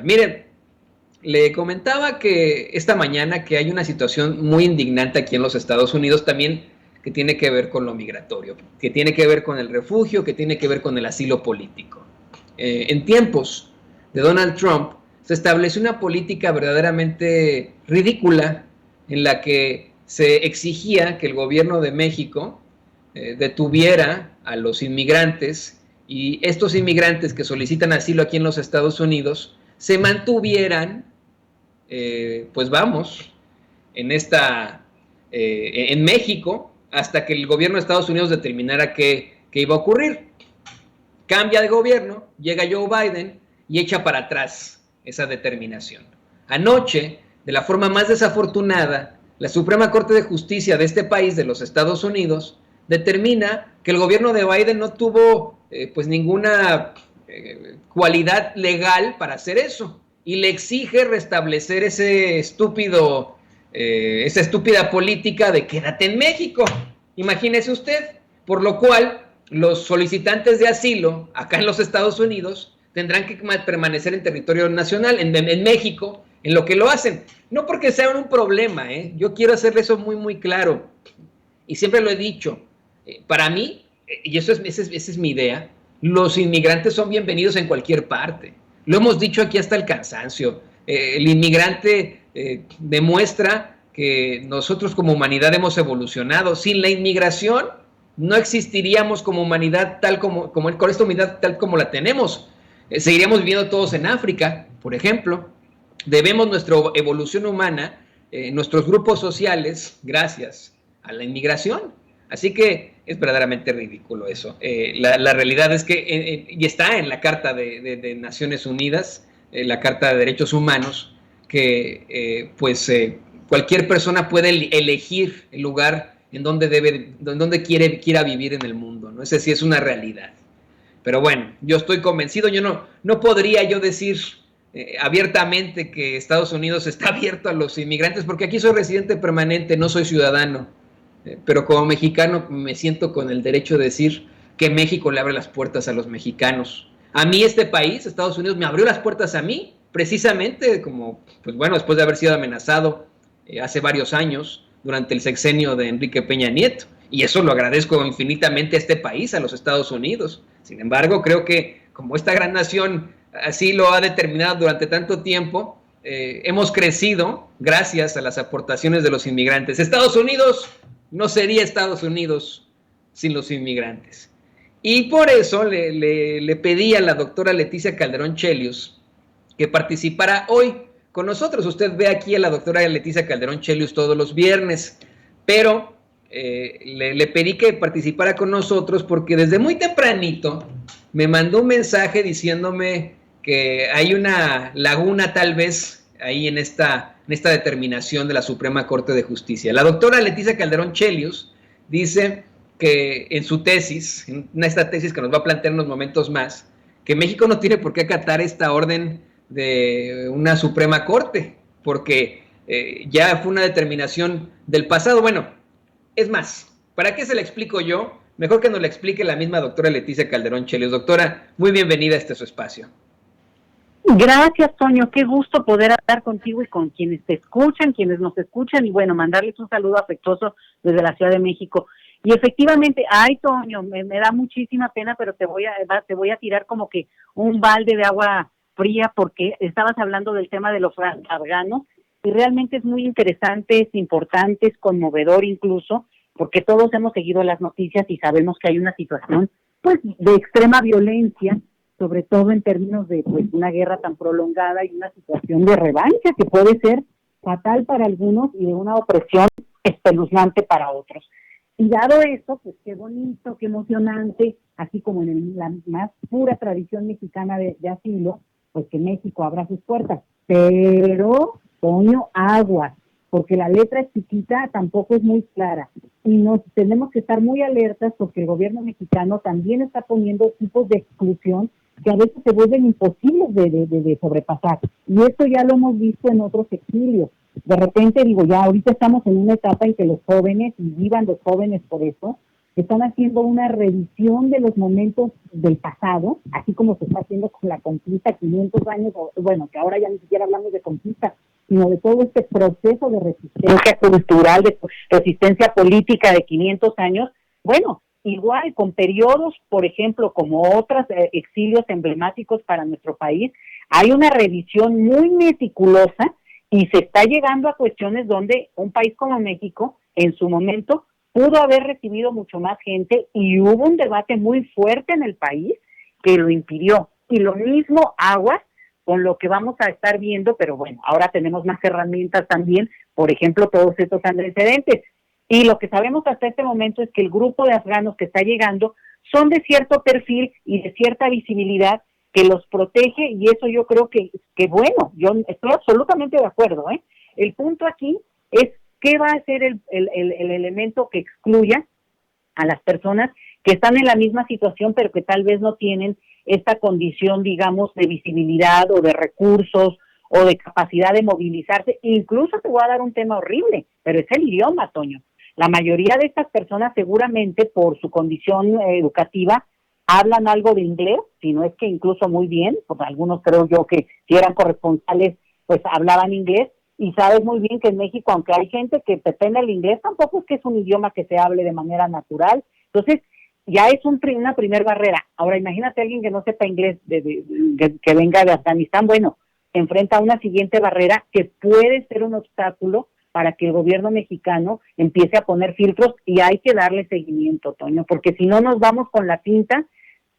Miren, le comentaba que esta mañana que hay una situación muy indignante aquí en los Estados Unidos también que tiene que ver con lo migratorio, que tiene que ver con el refugio, que tiene que ver con el asilo político. En tiempos de Donald Trump se estableció una política verdaderamente ridícula en la que se exigía que el gobierno de México detuviera a los inmigrantes y estos inmigrantes que solicitan asilo aquí en los Estados Unidos se mantuvieran, pues vamos, en México hasta que el gobierno de Estados Unidos determinara qué iba a ocurrir. Cambia de gobierno, llega Joe Biden y echa para atrás esa determinación. Anoche, de la forma más desafortunada, la Suprema Corte de Justicia de este país, de los Estados Unidos, determina que el gobierno de Biden no tuvo pues ninguna cualidad legal para hacer eso y le exige restablecer esa estúpida política de quédate en México. Imagínese usted, por lo cual los solicitantes de asilo acá en los Estados Unidos tendrán que permanecer en territorio nacional, en México, en lo que lo hacen. No porque sea un problema, yo quiero hacerle eso muy, muy claro. Y siempre lo he dicho, para mí, y esa es mi idea, los inmigrantes son bienvenidos en cualquier parte. Lo hemos dicho aquí hasta el cansancio. El inmigrante demuestra que nosotros como humanidad hemos evolucionado. Sin la inmigración no existiríamos como humanidad con esta humanidad tal como la tenemos. Seguiríamos viviendo todos en África, por ejemplo. Debemos nuestra evolución humana, nuestros grupos sociales, gracias a la inmigración. Así que es verdaderamente ridículo eso. La realidad es que, y está en la Carta de Naciones Unidas, la Carta de Derechos Humanos, que cualquier persona puede elegir el lugar en donde quiera vivir en el mundo, ¿no? Ese sí es una realidad. Pero bueno, yo estoy convencido, no podría yo decir abiertamente que Estados Unidos está abierto a los inmigrantes, porque aquí soy residente permanente, no soy ciudadano. Pero como mexicano me siento con el derecho de decir que México le abre las puertas a los mexicanos. A mí este país, Estados Unidos, me abrió las puertas a mí, precisamente como, pues bueno, después de haber sido amenazado hace varios años durante el sexenio de Enrique Peña Nieto. Y eso lo agradezco infinitamente a este país, a los Estados Unidos. Sin embargo, creo que como esta gran nación así lo ha determinado durante tanto tiempo, hemos crecido gracias a las aportaciones de los inmigrantes. Estados Unidos no sería Estados Unidos sin los inmigrantes. Y por eso le pedí a la doctora Leticia Calderón Chelius que participara hoy con nosotros. Usted ve aquí a la doctora Leticia Calderón Chelius todos los viernes, pero le pedí que participara con nosotros porque desde muy tempranito me mandó un mensaje diciéndome que hay una laguna tal vez ahí en esta determinación de la Suprema Corte de Justicia. La doctora Leticia Calderón Chelius dice que en su tesis, en esta tesis que nos va a plantear en unos momentos más, que México no tiene por qué acatar esta orden de una Suprema Corte, porque ya fue una determinación del pasado. Bueno, es más, ¿para qué se la explico yo? Mejor que nos la explique la misma doctora Leticia Calderón Chelius. Doctora, muy bienvenida a su espacio. Gracias, Toño. Qué gusto poder hablar contigo y con quienes te escuchan, quienes nos escuchan, y bueno, mandarles un saludo afectuoso desde la Ciudad de México. Y efectivamente, ay, Toño, me da muchísima pena, pero te voy a tirar como que un balde de agua fría porque estabas hablando del tema de los afganos y realmente es muy interesante, es importante, es conmovedor incluso, porque todos hemos seguido las noticias y sabemos que hay una situación pues de extrema violencia, sobre todo en términos de pues una guerra tan prolongada y una situación de revancha que puede ser fatal para algunos y de una opresión espeluznante para otros. Y dado eso, pues qué bonito, qué emocionante, así como en la más pura tradición mexicana de asilo, pues que México abra sus puertas. Pero, Toño, aguas, porque la letra es chiquita, tampoco es muy clara. Y nos tenemos que estar muy alertas porque el gobierno mexicano también está poniendo tipos de exclusión que a veces se vuelven imposibles de sobrepasar. Y esto ya lo hemos visto en otros exilios. De repente, digo, ya ahorita estamos en una etapa en que los jóvenes, y vivan los jóvenes por eso, están haciendo una revisión de los momentos del pasado, así como se está haciendo con la conquista 500 años, bueno, que ahora ya ni siquiera hablamos de conquista, sino de todo este proceso de resistencia cultural, de resistencia política de 500 años. Bueno, igual con periodos, por ejemplo, como otros exilios emblemáticos para nuestro país, hay una revisión muy meticulosa y se está llegando a cuestiones donde un país como México, en su momento, pudo haber recibido mucho más gente y hubo un debate muy fuerte en el país que lo impidió. Y lo mismo aguas con lo que vamos a estar viendo, pero bueno, ahora tenemos más herramientas también, por ejemplo, todos estos antecedentes. Y lo que sabemos hasta este momento es que el grupo de afganos que está llegando son de cierto perfil y de cierta visibilidad que los protege, y eso yo creo que bueno, yo estoy absolutamente de acuerdo, ¿eh? El punto aquí es qué va a ser el elemento que excluya a las personas que están en la misma situación, pero que tal vez no tienen esta condición, digamos, de visibilidad o de recursos o de capacidad de movilizarse. Incluso te voy a dar un tema horrible, pero es el idioma, Toño. La mayoría de estas personas seguramente por su condición educativa hablan algo de inglés, si no es que incluso muy bien, pues algunos creo yo que si eran corresponsales pues hablaban inglés, y sabes muy bien que en México, aunque hay gente que pretende el inglés, tampoco es que es un idioma que se hable de manera natural. Entonces ya es una primer barrera. Ahora imagínate a alguien que no sepa inglés, que venga de Afganistán, bueno, se enfrenta a una siguiente barrera que puede ser un obstáculo para que el gobierno mexicano empiece a poner filtros, y hay que darle seguimiento, Toño, porque si no nos vamos con la pinta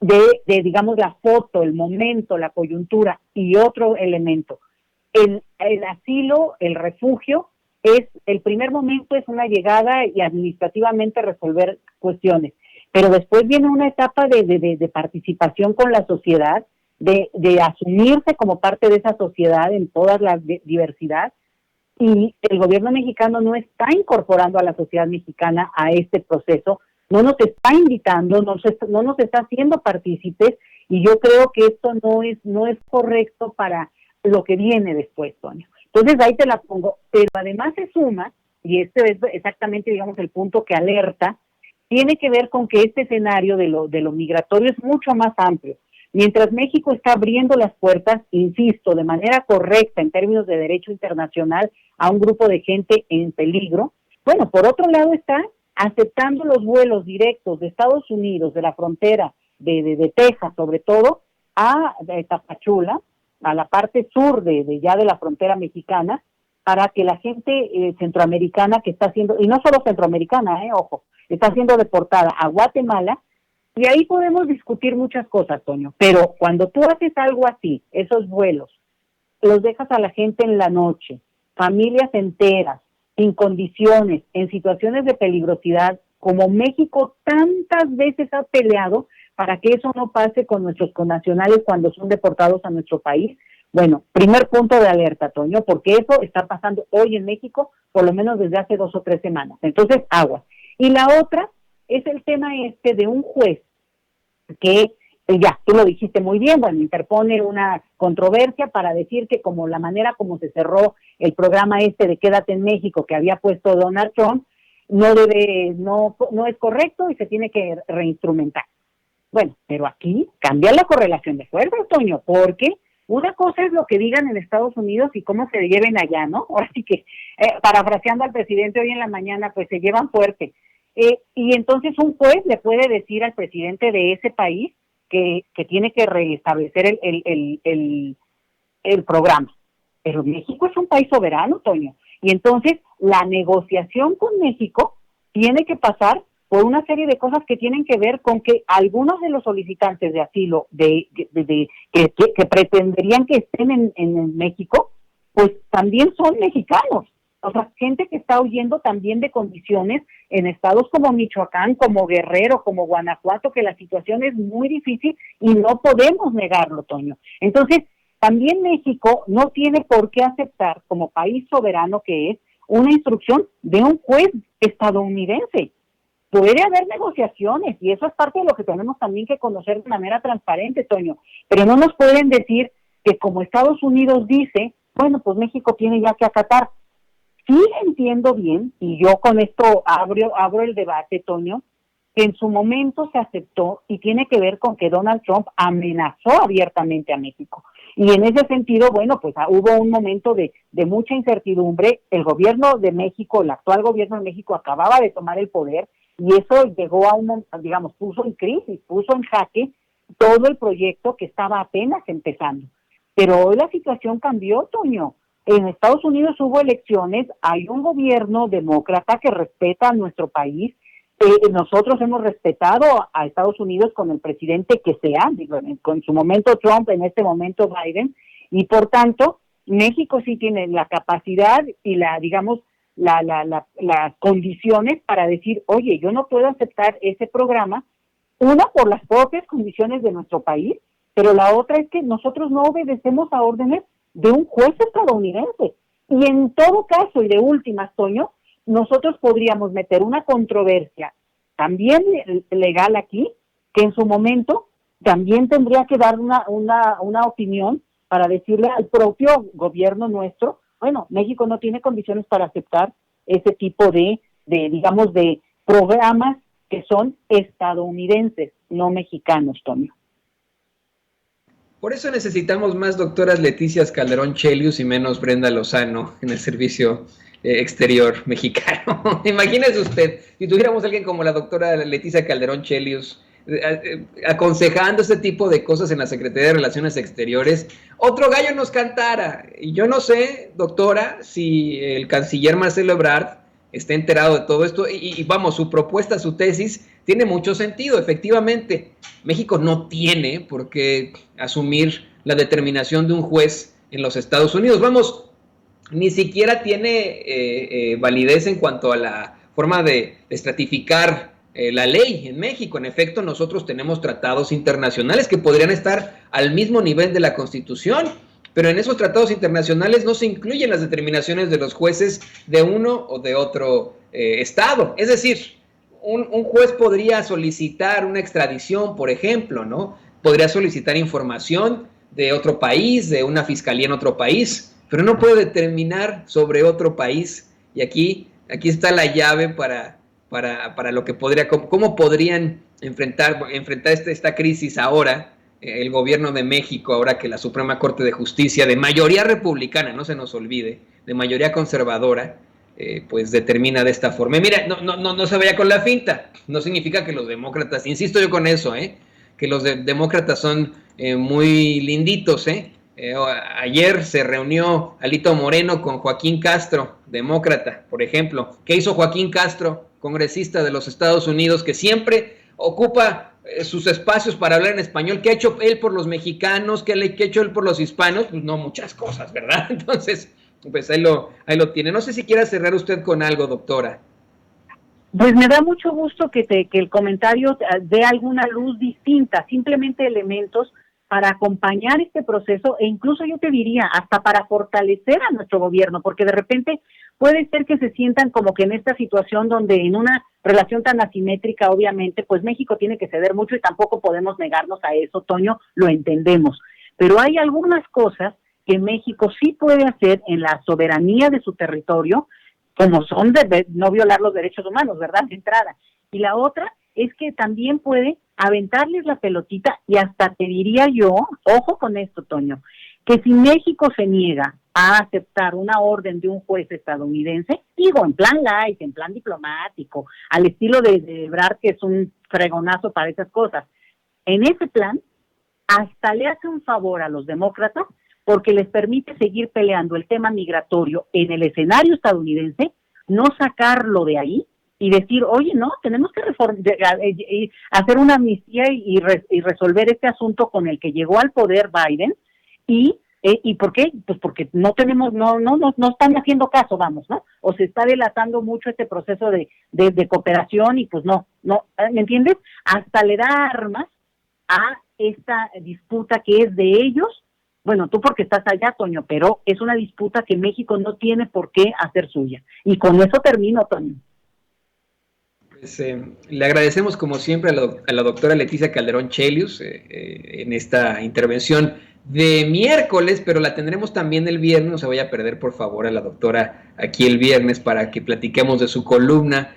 de digamos, la foto, el momento, la coyuntura. Y otro elemento, el asilo, el refugio, es el primer momento, es una llegada y administrativamente resolver cuestiones, pero después viene una etapa de participación con la sociedad, de asumirse como parte de esa sociedad en toda la diversidad, y el gobierno mexicano no está incorporando a la sociedad mexicana a este proceso, no nos está invitando, no nos está haciendo partícipes, y yo creo que esto no es correcto para lo que viene después, Toño. Entonces ahí te la pongo, pero además se suma, y este es exactamente, digamos, el punto que alerta, tiene que ver con que este escenario de lo migratorio es mucho más amplio. Mientras México está abriendo las puertas, insisto, de manera correcta en términos de derecho internacional a un grupo de gente en peligro, bueno, por otro lado está aceptando los vuelos directos de Estados Unidos, de la frontera de Texas sobre todo, a Tapachula, a la parte sur de la frontera mexicana, para que la gente centroamericana que está siendo, y no solo centroamericana, ojo, está siendo deportada a Guatemala. Y ahí podemos discutir muchas cosas, Toño, pero cuando tú haces algo así, esos vuelos, los dejas a la gente en la noche, familias enteras, sin condiciones, en situaciones de peligrosidad, como México tantas veces ha peleado para que eso no pase con nuestros connacionales cuando son deportados a nuestro país. Bueno, primer punto de alerta, Toño, porque eso está pasando hoy en México, por lo menos desde hace 2 o 3 semanas. Entonces, aguas. Y la otra es el tema de un juez que, ya, tú lo dijiste muy bien, bueno, interpone una controversia para decir que como la manera como se cerró el programa de Quédate en México que había puesto Donald Trump, no es correcto y se tiene que reinstrumentar. Bueno, pero aquí cambia la correlación de fuerzas, Toño, porque una cosa es lo que digan en Estados Unidos y cómo se lleven allá, ¿no? Ahora sí que, parafraseando al presidente hoy en la mañana, pues se llevan fuerte. Y entonces un juez le puede decir al presidente de ese país que tiene que restablecer el programa. Pero México es un país soberano, Toño. Y entonces la negociación con México tiene que pasar por una serie de cosas que tienen que ver con que algunos de los solicitantes de asilo que pretenderían que estén en México, pues también son mexicanos. O sea, gente que está huyendo también de condiciones en estados como Michoacán, como Guerrero, como Guanajuato, que la situación es muy difícil y no podemos negarlo, Toño. Entonces, también México no tiene por qué aceptar, como país soberano que es, una instrucción de un juez estadounidense. Puede haber negociaciones y eso es parte de lo que tenemos también que conocer de manera transparente, Toño. Pero no nos pueden decir que como Estados Unidos dice, bueno, pues México tiene ya que acatar. Sí entiendo bien, y yo con esto abro el debate, Toño, que en su momento se aceptó y tiene que ver con que Donald Trump amenazó abiertamente a México. Y en ese sentido, bueno, pues hubo un momento de mucha incertidumbre. El gobierno de México, el actual gobierno de México acababa de tomar el poder y eso llegó a digamos, puso en crisis, puso en jaque todo el proyecto que estaba apenas empezando. Pero hoy la situación cambió, Toño. En Estados Unidos hubo elecciones, hay un gobierno demócrata que respeta a nuestro país. Nosotros hemos respetado a Estados Unidos con el presidente que sea, con su momento Trump, en este momento Biden, y por tanto México sí tiene la capacidad y las condiciones para decir, oye, yo no puedo aceptar ese programa, una por las propias condiciones de nuestro país, pero la otra es que nosotros no obedecemos a órdenes de un juez estadounidense. Y en todo caso, y de últimas, Toño, nosotros podríamos meter una controversia también legal aquí, que en su momento también tendría que dar una opinión para decirle al propio gobierno nuestro, bueno, México no tiene condiciones para aceptar ese tipo de programas que son estadounidenses, no mexicanos, Toño. Por eso necesitamos más doctoras Leticias Calderón Chelius y menos Brenda Lozano en el servicio exterior mexicano. Imagínese usted, si tuviéramos a alguien como la doctora Leticia Calderón Chelius aconsejando este tipo de cosas en la Secretaría de Relaciones Exteriores, otro gallo nos cantara. Y yo no sé, doctora, si el canciller Marcelo Ebrard está enterado de todo esto y vamos, su propuesta, su tesis tiene mucho sentido. Efectivamente, México no tiene por qué asumir la determinación de un juez en los Estados Unidos. Vamos, ni siquiera tiene validez en cuanto a la forma de estratificar la ley en México. En efecto, nosotros tenemos tratados internacionales que podrían estar al mismo nivel de la Constitución, pero en esos tratados internacionales no se incluyen las determinaciones de los jueces de uno o de otro estado. Es decir, un juez podría solicitar una extradición, por ejemplo, ¿no? Podría solicitar información de otro país, de una fiscalía en otro país, pero no puede determinar sobre otro país. Y aquí está la llave para lo que cómo podrían enfrentar esta crisis ahora, el gobierno de México, ahora que la Suprema Corte de Justicia, de mayoría republicana, no se nos olvide, de mayoría conservadora, pues determina de esta forma. Y mira, no se vaya con la finta, no significa que los demócratas, insisto yo con eso, que los demócratas son muy linditos, ayer se reunió Alito Moreno con Joaquín Castro, demócrata, por ejemplo. ¿Qué hizo Joaquín Castro, congresista de los Estados Unidos, que siempre ocupa sus espacios para hablar en español? ¿Qué ha hecho él por los mexicanos? ¿Qué ha hecho él por los hispanos? Pues no, muchas cosas, ¿verdad? Entonces, pues ahí lo tiene. No sé si quiera cerrar usted con algo, doctora. Pues me da mucho gusto que el comentario dé alguna luz distinta, simplemente elementos para acompañar este proceso e incluso yo te diría hasta para fortalecer a nuestro gobierno, porque de repente puede ser que se sientan como que en esta situación donde en una relación tan asimétrica, obviamente, pues México tiene que ceder mucho y tampoco podemos negarnos a eso, Toño, lo entendemos. Pero hay algunas cosas que México sí puede hacer en la soberanía de su territorio, como son de no violar los derechos humanos, ¿verdad? De entrada. Y la otra es que también puede aventarles la pelotita y hasta te diría yo, ojo con esto, Toño, que si México se niega a aceptar una orden de un juez estadounidense, digo, en plan light, en plan diplomático, al estilo de Ebrard, que es un fregonazo para esas cosas, en ese plan, hasta le hace un favor a los demócratas porque les permite seguir peleando el tema migratorio en el escenario estadounidense, no sacarlo de ahí y decir, oye, no, tenemos que hacer una amnistía y resolver este asunto con el que llegó al poder Biden. ¿Y por qué? Pues porque no están haciendo caso, vamos, ¿no? O se está delatando mucho este proceso de cooperación y pues no, ¿me entiendes? Hasta le da armas a esta disputa que es de ellos. Bueno, tú porque estás allá, Toño, pero es una disputa que México no tiene por qué hacer suya. Y con eso termino, Toño. Pues, le agradecemos como siempre a la doctora Leticia Calderón Chelius en esta intervención de miércoles, pero la tendremos también el viernes. No se vaya a perder, por favor, a la doctora aquí el viernes para que platiquemos de su columna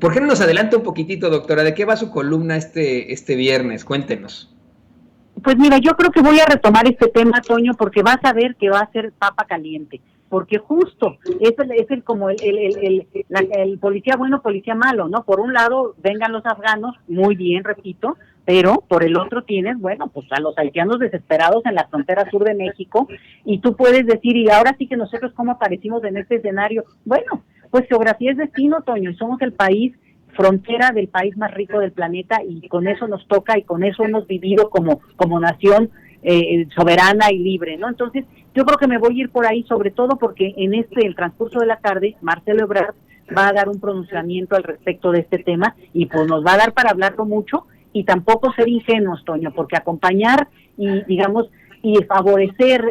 ¿Por qué no nos adelanta un poquitito, doctora? ¿De qué va su columna este viernes? Cuéntenos. Pues mira, yo creo que voy a retomar este tema, Toño, porque vas a ver que va a ser papa caliente, porque justo es el como el policía bueno, policía malo, ¿no? Por un lado, vengan los afganos, muy bien, repito, pero por el otro tienes, bueno, pues a los haitianos desesperados en la frontera sur de México, y tú puedes decir, y ahora sí que nosotros cómo aparecimos en este escenario. Bueno, pues geografía es destino, Toño, y somos el país frontera del país más rico del planeta, y con eso nos toca y con eso hemos vivido como nación soberana y libre, ¿no? Entonces, yo creo que me voy a ir por ahí, sobre todo porque en el transcurso de la tarde, Marcelo Ebrard va a dar un pronunciamiento al respecto de este tema, y pues nos va a dar para hablarlo mucho, y tampoco ser ingenuos, Toño, porque acompañar y, digamos, y favorecer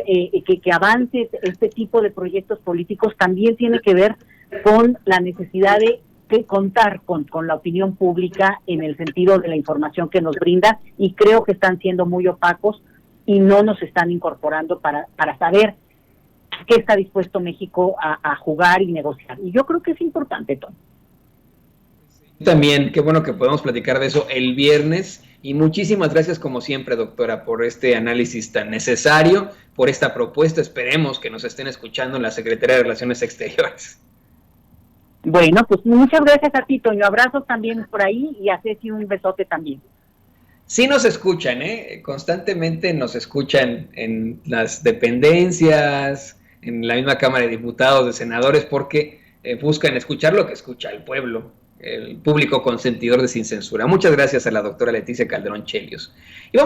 que avance este tipo de proyectos políticos también tiene que ver con la necesidad de contar con la opinión pública en el sentido de la información que nos brinda, y creo que están siendo muy opacos y no nos están incorporando para saber qué está dispuesto México a jugar y negociar. Y yo creo que es importante, Tom. También, qué bueno que podemos platicar de eso el viernes, y muchísimas gracias como siempre, doctora, por este análisis tan necesario, por esta propuesta. Esperemos que nos estén escuchando en la Secretaría de Relaciones Exteriores. Bueno, pues muchas gracias a ti, Toño. Abrazos también por ahí, y a Ceci un besote también. Sí nos escuchan, constantemente nos escuchan en las dependencias, en la misma Cámara de Diputados, de Senadores, porque buscan escuchar lo que escucha el pueblo, el público consentidor de Sin Censura. Muchas gracias a la doctora Leticia Calderón Chelios. Y vamos